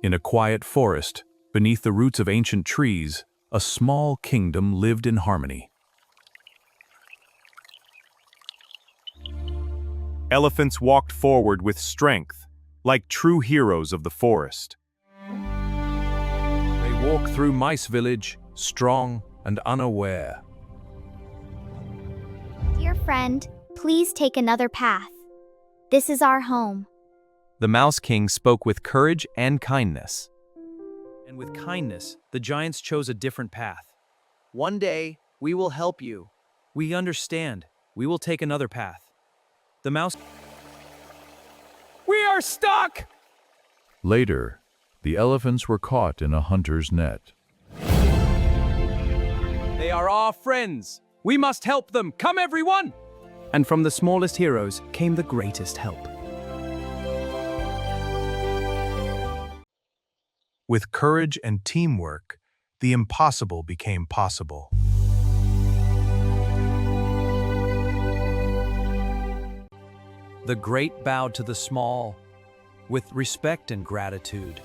In a quiet forest, beneath the roots of ancient trees, a small kingdom lived in harmony. Elephants walked forward with strength, like true heroes of the forest. They walked through Mice Village, strong and unaware. Dear friend, please take another path. This is our home. The Mouse King spoke with courage and kindness. And with kindness, the giants chose a different path. One day, we will help you. We understand. We will take another path. The mouse... We are stuck! Later, the elephants were caught in a hunter's net. They are our friends. We must help them. Come, everyone! And from the smallest heroes came the greatest help. With courage and teamwork, the impossible became possible. The great bowed to the small with respect and gratitude.